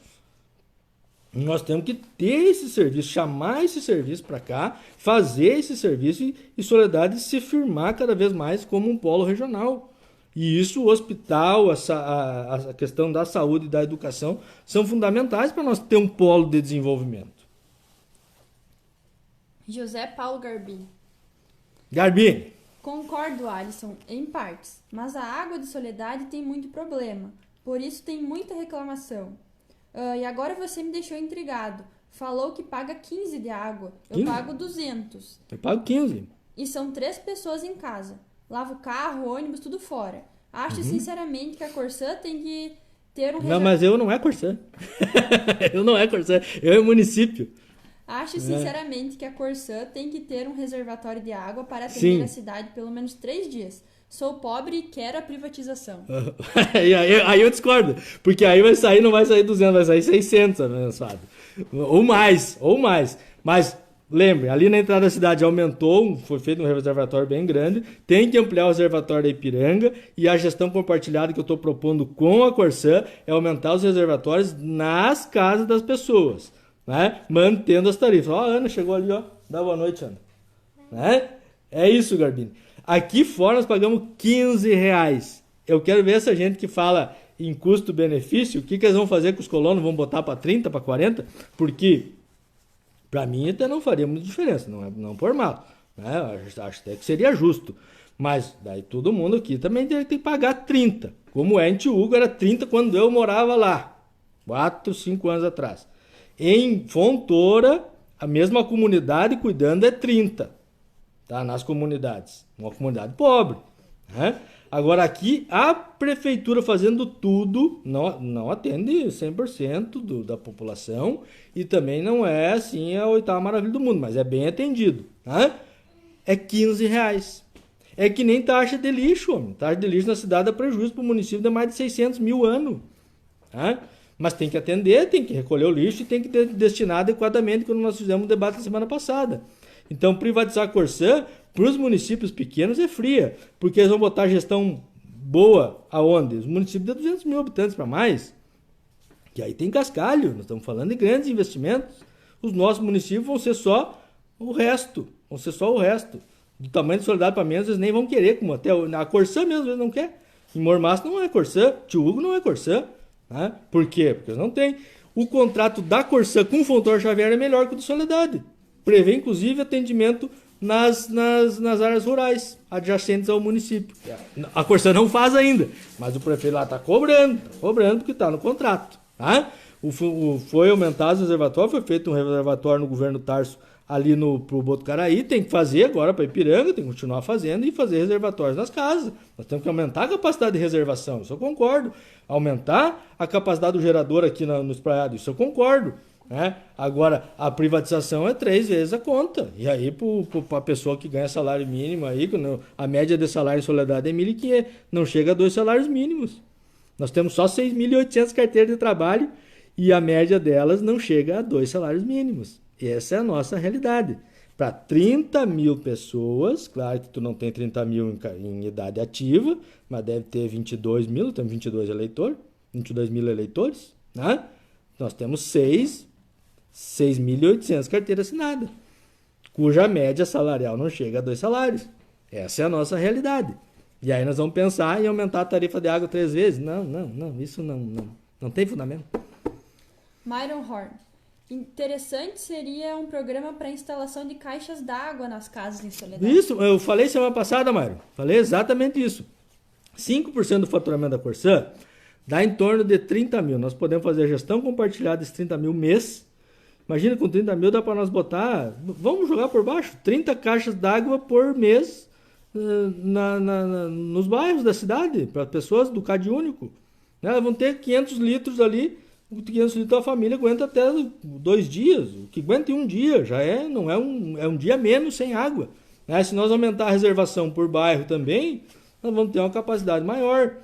Nós temos que ter esse serviço, chamar esse serviço para cá, fazer esse serviço e Soledade se firmar cada vez mais como um polo regional. E isso, o hospital, a questão da saúde e da educação são fundamentais para nós ter um polo de desenvolvimento. José Paulo Garbim. Garbim. Concordo, Alisson, em partes, mas a água de Soledade tem muito problema, por isso tem muita reclamação. E agora você me deixou intrigado. Falou que paga 15 de água, 15? Eu pago 200. Eu pago 15. E são 3 pessoas em casa. Lava o carro, ônibus, tudo fora. Acho sinceramente que a Corsã tem que ter um... Não, mas eu não é Corsã. Eu não é Corsã, eu é município. Acho sinceramente que a Corsã tem que ter um reservatório de água para atender a cidade pelo menos 3 dias. Sou pobre e quero a privatização. Aí eu discordo, porque aí não vai sair 200, vai sair 600, abençoado. Ou mais. Mas... lembre, ali na entrada da cidade aumentou, foi feito um reservatório bem grande, tem que ampliar o reservatório da Ipiranga e a gestão compartilhada que eu estou propondo com a Corsã é aumentar os reservatórios nas casas das pessoas, né? Mantendo as tarifas. Ó, a Ana chegou ali, ó. Dá boa noite, Ana. Né? É isso, Garbini. Aqui fora nós pagamos R$15. Eu quero ver essa gente que fala em custo-benefício, o que eles vão fazer com os colonos? Vão botar para 30, para 40? Porque... para mim até não faria muita diferença, não por mal, né? Acho até que seria justo, mas daí todo mundo aqui também tem que pagar 30, como é em Tiúgo, era 30 quando eu morava lá, 4, 5 anos atrás. Em Fontoura, a mesma comunidade cuidando é 30, tá? Nas comunidades, uma comunidade pobre, né? Agora aqui, a prefeitura fazendo tudo, não atende 100% da população e também não é assim a 8ª maravilha do mundo, mas é bem atendido. Né? É R$15. É que nem taxa de lixo, homem. Taxa de lixo na cidade dá prejuízo para o município de mais de 600 mil ano. Né? Mas tem que atender, tem que recolher o lixo e tem que destinar adequadamente, como nós fizemos um debate na semana passada. Então, privatizar a Corsã, para os municípios pequenos, é fria, porque eles vão botar gestão boa aonde? Os municípios de 200 mil habitantes para mais, que aí tem cascalho, nós estamos falando de grandes investimentos. Os nossos municípios vão ser só o resto, do tamanho de Soledade para menos, eles nem vão querer, como até a Corsã mesmo, eles não querem. Em Mormaço não é Corsã, Tiúgo não é Corsã. Né? Por quê? Porque eles não têm. O contrato da Corsã com o Fontoura Xavier é melhor que o do Soledade. Prevê, inclusive, atendimento nas áreas rurais adjacentes ao município. A Corsã não faz ainda, mas o prefeito lá está cobrando porque está no contrato. Tá? Foi aumentado o reservatório, foi feito um reservatório no governo Tarso ali pro Botucaraí, tem que fazer agora para Ipiranga, tem que continuar fazendo e fazer reservatórios nas casas. Nós temos que aumentar a capacidade de reservação, isso eu concordo. Aumentar a capacidade do gerador aqui no espraiado, isso eu concordo. Né? Agora, a privatização é 3 vezes a conta. E aí, para a pessoa que ganha salário mínimo, aí, a média de salário em Soledade é 1.500, não chega a 2 salários mínimos. Nós temos só 6.800 carteiras de trabalho e a média delas não chega a 2 salários mínimos. Essa é a nossa realidade. Para 30 mil pessoas, claro que tu não tem 30 mil em idade ativa, mas deve ter 22 mil, temos 22 mil eleitores, né? Nós temos 6 6.800 carteiras assinadas, cuja média salarial não chega a 2 salários. Essa é a nossa realidade. E aí nós vamos pensar em aumentar a tarifa de água 3 vezes. Não, isso não tem fundamento. Myron Horn. Interessante seria um programa para instalação de caixas d'água nas casas em Soledade. Isso, eu falei semana passada, Mário. Falei exatamente isso. 5% do faturamento da Corsã dá em torno de 30 mil. Nós podemos fazer a gestão compartilhada desses 30 mil mês. Imagina, com 30 mil dá para nós botar, vamos jogar por baixo, 30 caixas d'água por mês nos bairros da cidade, para pessoas do Cade Único. Elas vão ter 500 litros ali. 500 litros a família aguenta até 2 dias. O que aguenta em um dia já não é um dia menos sem água. Se nós aumentar a reservação por bairro também, nós vamos ter uma capacidade maior.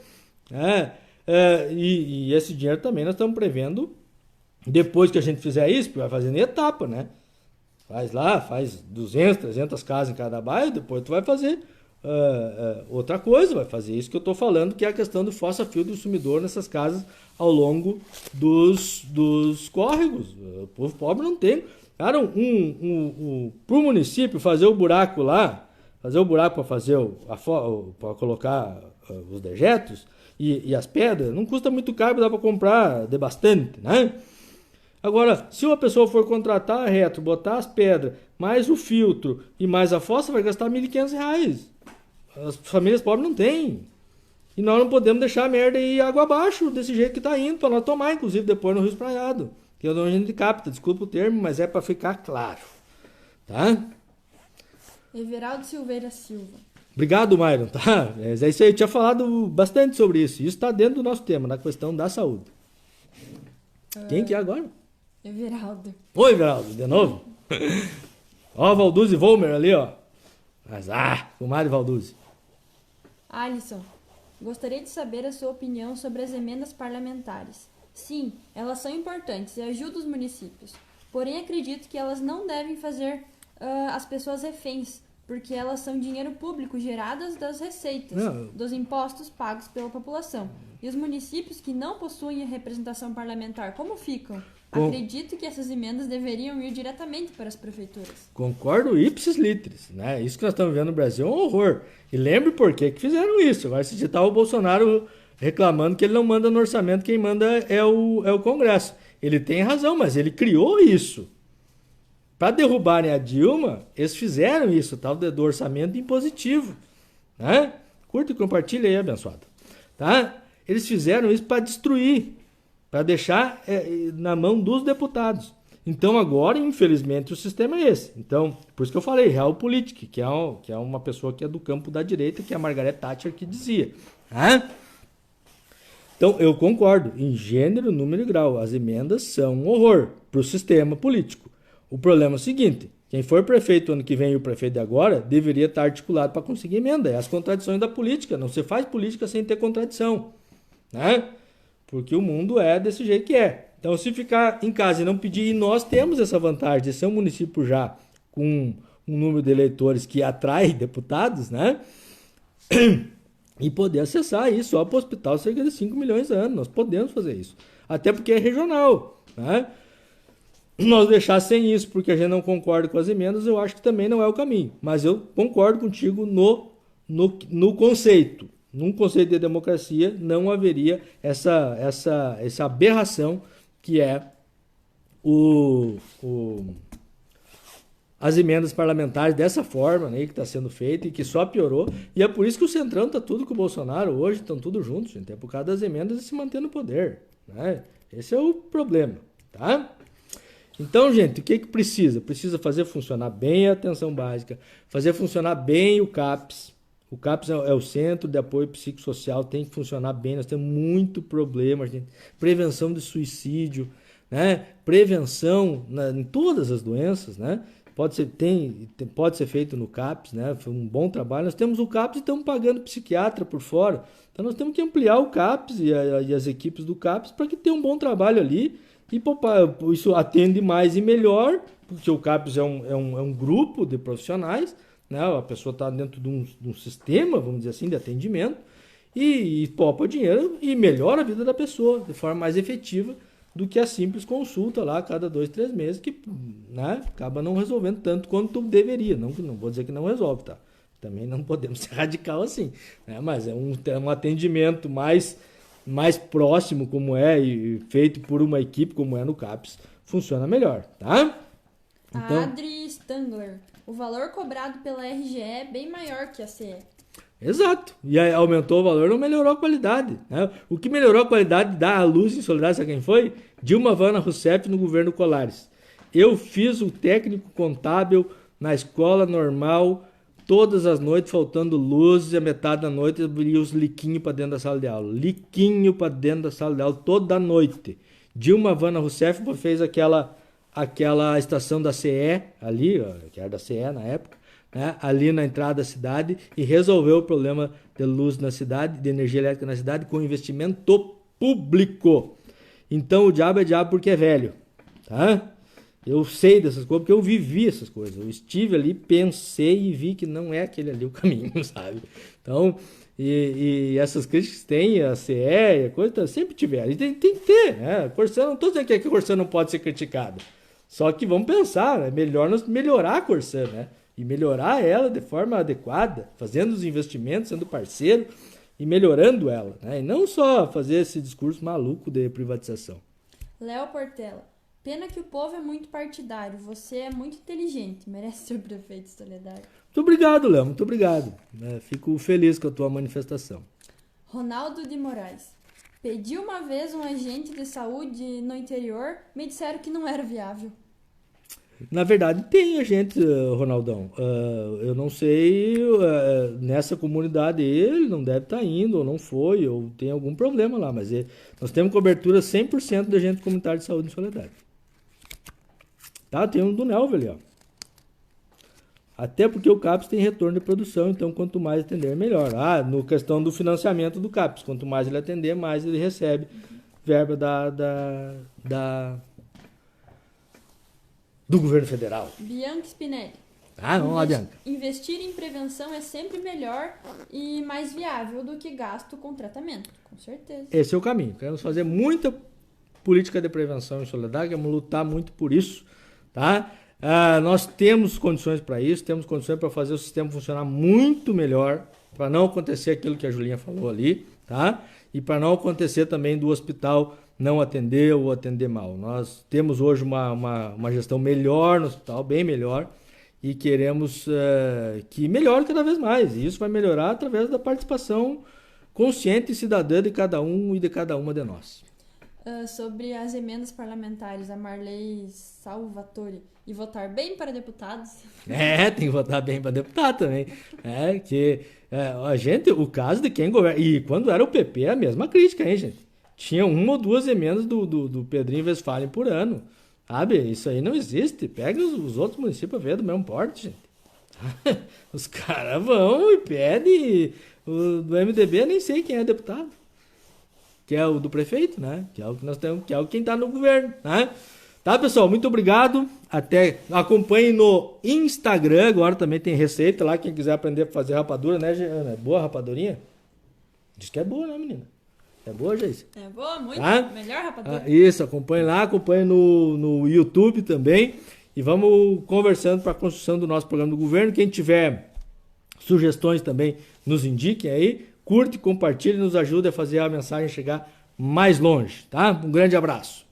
E esse dinheiro também nós estamos prevendo, depois que a gente fizer isso, porque vai fazendo em etapa, né? Faz 200, 300 casas em cada bairro, depois tu vai fazer outra coisa, vai fazer isso que eu estou falando, que é a questão do fossil fuel do sumidor nessas casas ao longo dos córregos. O povo pobre não tem. Cara, para o município fazer o buraco lá, para colocar os dejetos e as pedras, não custa muito caro, dá para comprar de bastante, né? Agora, se uma pessoa for contratar a retro, botar as pedras, mais o filtro e mais a fossa, vai gastar R$ 1.500. As famílias pobres não têm. E nós não podemos deixar a merda ir água abaixo, desse jeito que está indo, para nós tomar, inclusive, depois no Rio Espraiado. Que é onde a gente capta, desculpa o termo, mas é para ficar claro. Tá? Everaldo Silveira Silva. Obrigado, Myron. Tá? É isso aí, eu tinha falado bastante sobre isso. Isso está dentro do nosso tema, na questão da saúde. Quem que é agora? Everaldo. Oi, Everaldo, de novo? Ó, Valduzzi Volmer ali, ó. Mas, comadre Valduzzi. Alisson, gostaria de saber a sua opinião sobre as emendas parlamentares. Sim, elas são importantes e ajudam os municípios. Porém, acredito que elas não devem fazer as pessoas reféns, porque elas são dinheiro público geradas das receitas, dos impostos pagos pela população. E os municípios que não possuem representação parlamentar, como ficam? Acredito que essas emendas deveriam ir diretamente para as prefeituras. Concordo ipsis litteris, né? Isso que nós estamos vendo no Brasil é um horror. E lembre por que fizeram isso. Agora, se está o Bolsonaro reclamando que ele não manda no orçamento, quem manda é o Congresso. Ele tem razão, mas ele criou isso. Para derrubarem a Dilma, eles fizeram isso, tal do orçamento impositivo. Né? Curta e compartilha aí, abençoado. Tá? Eles fizeram isso para destruir, para deixar na mão dos deputados. Então agora, infelizmente, o sistema é esse. Então, por isso que eu falei, Realpolitik, que é uma pessoa que é do campo da direita, que é a Margaret Thatcher que dizia. Tá? Então, eu concordo, em gênero, número e grau, as emendas são um horror para o sistema político. O problema é o seguinte, quem for prefeito ano que vem e o prefeito de agora, deveria estar articulado para conseguir emenda. É as contradições da política, não se faz política sem ter contradição. Né? Porque o mundo é desse jeito que é. Então, se ficar em casa e não pedir, e nós temos essa vantagem de ser um município já com um número de eleitores que atrai deputados, né? E poder acessar isso só para o hospital cerca de 5 milhões de anos. Nós podemos fazer isso. Até porque é regional. Né? Nós deixar sem isso porque a gente não concorda com as emendas, eu acho que também não é o caminho. Mas eu concordo contigo no conceito. Num conceito de democracia, não haveria essa aberração que é as emendas parlamentares dessa forma, né, que está sendo feita e que só piorou. E é por isso que o Centrão está tudo com o Bolsonaro hoje, estão tudo juntos, gente. É por causa das emendas e se manter no poder. Né? Esse é o problema. Tá? Então, gente, o que precisa? Precisa fazer funcionar bem a atenção básica, fazer funcionar bem o CAPS. O CAPS é o Centro de Apoio Psicossocial, tem que funcionar bem, nós temos muito problema, gente. Prevenção de suicídio, né? Prevenção em todas as doenças, né? Pode ser feito no CAPS, né? Foi um bom trabalho. Nós temos o CAPS e estamos pagando psiquiatra por fora. Então nós temos que ampliar o CAPS e as equipes do CAPS para que tenha um bom trabalho ali. E isso atende mais e melhor, porque o CAPS é um grupo de profissionais, né? A pessoa está dentro de um sistema, vamos dizer assim, de atendimento, e poupa dinheiro e melhora a vida da pessoa de forma mais efetiva do que a simples consulta lá a cada 2, 3 meses, que, né, acaba não resolvendo tanto quanto deveria. Não vou dizer que não resolve, tá? Também não podemos ser radical assim, né? Mas é um atendimento mais próximo, como é, e feito por uma equipe, como é no CAPES, funciona melhor, tá? Então, a Adri Stangler, o valor cobrado pela RGE é bem maior que a CE. Exato. E aí aumentou o valor, não melhorou a qualidade, né? O que melhorou a qualidade da Luz em Solidariedade, sabe quem foi? Dilma Vana Rousseff no governo Colares. Eu fiz o técnico contábil na escola normal, todas as noites faltando luz, e a metade da noite eu ia os liquinhos para dentro da sala de aula. Liquinho para dentro da sala de aula toda noite. Dilma Vana Rousseff fez aquela estação da CE ali, ó, que era da CE na época, né, ali na entrada da cidade, e resolveu o problema de luz na cidade, de energia elétrica na cidade, com investimento público. Então o diabo é diabo porque é velho, tá? Eu sei dessas coisas porque eu vivi essas coisas. Eu estive ali, pensei e vi que não é aquele ali o caminho, sabe? Então, e essas críticas tem a CE e a coisa, sempre tiveram. E tem que ter, né? Corsã, não estou dizendo que a Corsã não pode ser criticada. Só que vamos pensar, é melhor nós melhorar a Corsã, né? E melhorar ela de forma adequada, fazendo os investimentos, sendo parceiro e melhorando ela, né? E não só fazer esse discurso maluco de privatização. Léo Portela, pena que o povo é muito partidário, você é muito inteligente, merece ser prefeito de Soledade. Muito obrigado, Léo, muito obrigado. Fico feliz com a tua manifestação. Ronaldo de Moraes, pedi uma vez um agente de saúde no interior, me disseram que não era viável. Na verdade, tem agente, Ronaldão. Eu não sei, nessa comunidade ele não deve estar indo, ou não foi, ou tem algum problema lá, mas nós temos cobertura 100% de agente comunitário de saúde em Soledade. Tá? Tem um do Nelva ali, ó. Até porque o CAPES tem retorno de produção, então quanto mais atender, melhor. No questão do financiamento do CAPES, quanto mais ele atender, mais ele recebe verba do governo federal. Bianca Spinelli. Vamos lá, Bianca. Investir em prevenção é sempre melhor e mais viável do que gasto com tratamento, com certeza. Esse é o caminho. Queremos fazer muita política de prevenção em Soledade, queremos lutar muito por isso, tá? Nós temos condições para isso, temos condições para fazer o sistema funcionar muito melhor, para não acontecer aquilo que a Julinha falou ali, tá? E para não acontecer também do hospital não atender ou atender mal. Nós temos hoje uma gestão melhor no hospital, bem melhor, e queremos que melhore cada vez mais. E isso vai melhorar através da participação consciente e cidadã de cada um e de cada uma de nós. Sobre as emendas parlamentares, a Marley Salvatore, e votar bem para deputados. Tem que votar bem para deputado também. O caso de quem governa. E quando era o PP, a mesma crítica, hein, gente? Tinha 1 ou 2 emendas do Pedrinho Westphalen por ano. Sabe? Isso aí não existe. Pega os outros municípios para ver do mesmo porte, gente. Os caras vão e pedem. O do MDB eu nem sei quem é deputado. Que é o do prefeito, né? Que é o que nós temos, que é quem está no governo, né? Tá, pessoal? Muito obrigado. Acompanhe no Instagram. Agora também tem receita lá. Quem quiser aprender a fazer rapadura, né, Ana? É boa a rapadurinha? Diz que é boa, né, menina? É boa, Geise? É boa, muito. Melhor rapadura. Isso, acompanhe lá. Acompanhe no YouTube também. E vamos conversando para a construção do nosso programa do governo. Quem tiver sugestões também, nos indiquem aí. Curte, compartilhe, nos ajude a fazer a mensagem chegar mais longe, tá? Um grande abraço.